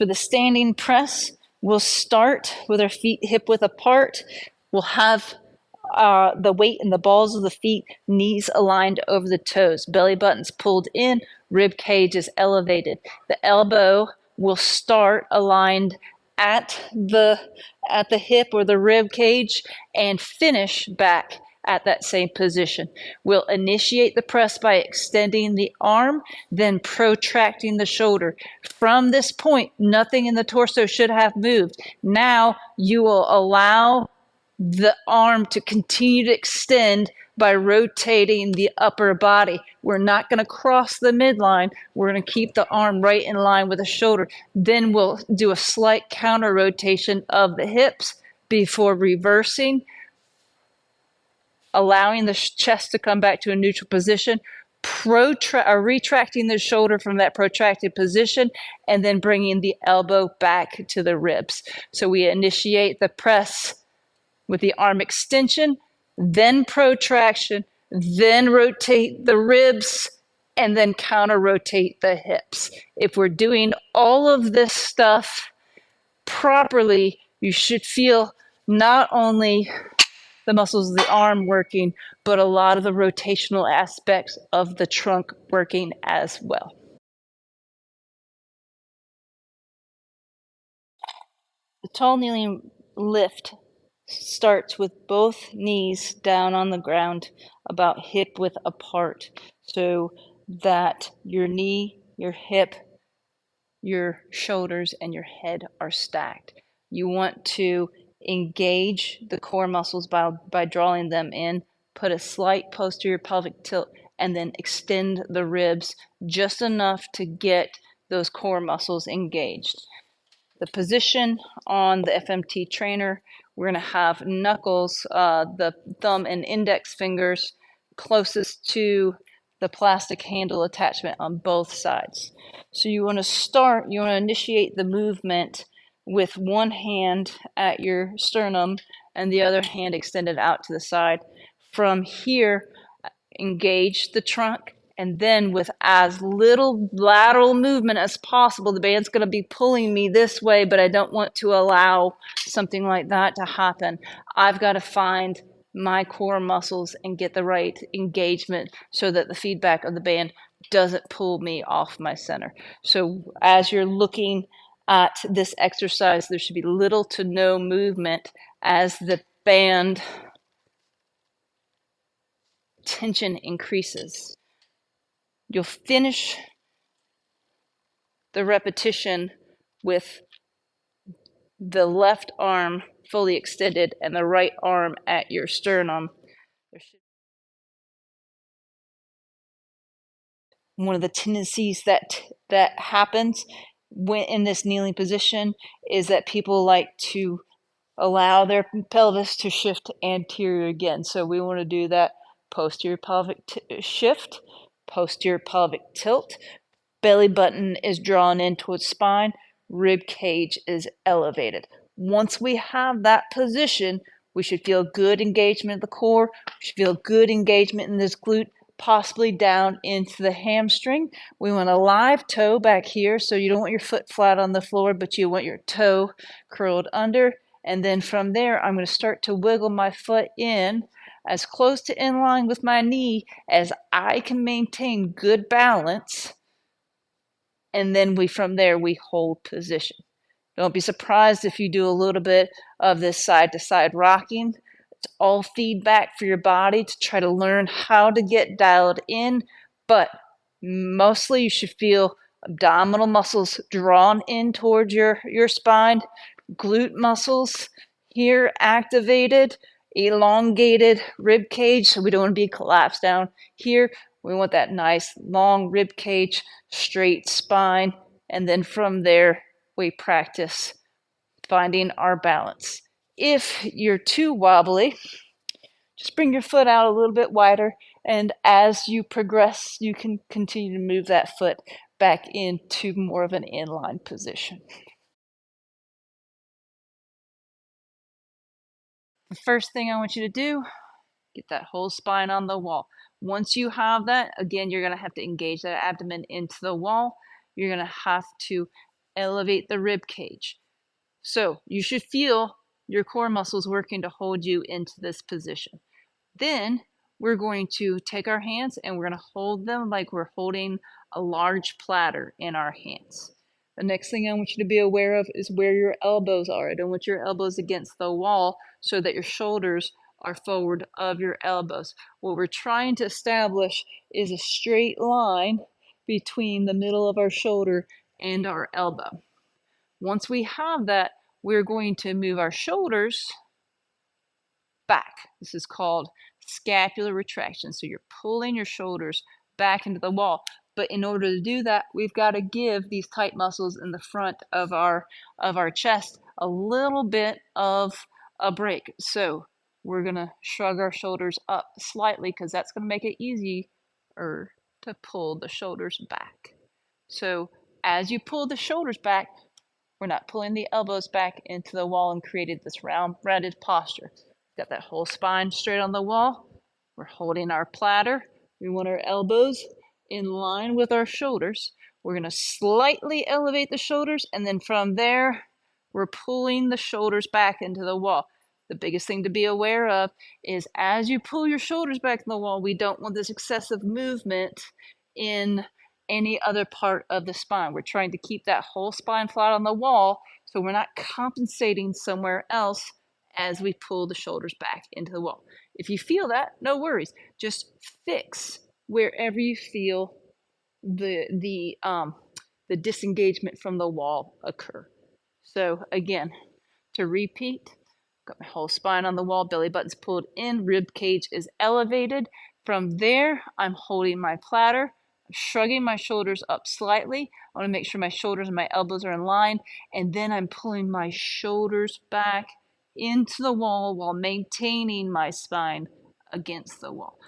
For the standing press, we'll start with our feet hip width apart. We'll have the weight in the balls of the feet, knees aligned over the toes, belly buttons pulled in, rib cage is elevated. The elbow will start aligned at the hip or the rib cage and finish back at that same position. We'll initiate the press by extending the arm, then protracting the shoulder. From this point, nothing in the torso should have moved. Now you will allow the arm to continue to extend by rotating the upper body. We're not going to cross the midline. We're going to keep the arm right in line with the shoulder. Then we'll do a slight counter rotation of the hips before reversing, allowing the chest to come back to a neutral position, retracting the shoulder from that protracted position, and then bringing the elbow back to the ribs. So we initiate the press with the arm extension, then protraction, then rotate the ribs, and then counter rotate the hips. If we're doing all of this stuff properly, you should feel not only the muscles of the arm working, but a lot of the rotational aspects of the trunk working as well. The tall kneeling lift starts with both knees down on the ground, about hip width apart, so that your knee, your hip, your shoulders, and your head are stacked. You want to engage the core muscles by drawing them in, put a slight posterior pelvic tilt, and then extend the ribs just enough to get those core muscles engaged. The position on the FMT trainer, we're going to have knuckles, the thumb and index fingers closest to the plastic handle attachment on both sides. So you want to initiate the movement with one hand at your sternum and the other hand extended out to the side. From here, engage the trunk, and then with as little lateral movement as possible, the band's going to be pulling me this way, but I don't want to allow something like that to happen. I've got to find my core muscles and get the right engagement so that the feedback of the band doesn't pull me off my center. So as you're looking at this exercise, there should be little to no movement as the band tension increases. You'll finish the repetition with the left arm fully extended and the right arm at your sternum. One of the tendencies that happens when in this kneeling position is that people like to allow their pelvis to shift anterior again. So we want to do that posterior pelvic shift, posterior pelvic tilt. Belly button is drawn in towards spine, rib cage is elevated. Once we have that position, we should feel good engagement of the core, we should feel good engagement in this glute, possibly down into the hamstring. We want a live toe back here, so you don't want your foot flat on the floor, but you want your toe curled under. And then from there, I'm going to start to wiggle my foot in as close to in line with my knee as I can maintain good balance. And then from there, we hold position. Don't be surprised if you do a little bit of this side to side rocking. It's all feedback for your body to try to learn how to get dialed in, but mostly you should feel abdominal muscles drawn in towards your spine, glute muscles here activated, elongated rib cage, so we don't want to be collapsed down here. We want that nice long rib cage, straight spine, and then from there we practice finding our balance. If you're too wobbly, just bring your foot out a little bit wider, and as you progress, you can continue to move that foot back into more of an inline position. The first thing I want you to do, get that whole spine on the wall. Once you have that, again, you're going to have to engage that abdomen into the wall. You're going to have to elevate the rib cage. So you should feel your core muscles working to hold you into this position. Then we're going to take our hands and we're going to hold them like we're holding a large platter in our hands. The next thing I want you to be aware of is where your elbows are. I don't want your elbows against the wall so that your shoulders are forward of your elbows. What we're trying to establish is a straight line between the middle of our shoulder and our elbow. Once we have that, we're going to move our shoulders back. This is called scapular retraction. So you're pulling your shoulders back into the wall. But in order to do that, we've got to give these tight muscles in the front of our chest a little bit of a break. So we're going to shrug our shoulders up slightly because that's going to make it easier to pull the shoulders back. So as you pull the shoulders back, we're not pulling the elbows back into the wall and created this rounded posture. Got that whole spine straight on the wall. We're holding our platter. We want our elbows in line with our shoulders. We're going to slightly elevate the shoulders, and then from there, we're pulling the shoulders back into the wall. The biggest thing to be aware of is as you pull your shoulders back in the wall, we don't want this excessive movement in any other part of the spine. We're trying to keep that whole spine flat on the wall so we're not compensating somewhere else as we pull the shoulders back into the wall. If you feel that, no worries. Just fix wherever you feel the disengagement from the wall occur. So again, to repeat, got my whole spine on the wall, belly button's pulled in, rib cage is elevated. From there, I'm holding my platter, shrugging my shoulders up slightly. I want to make sure my shoulders and my elbows are in line, and then I'm pulling my shoulders back into the wall while maintaining my spine against the wall.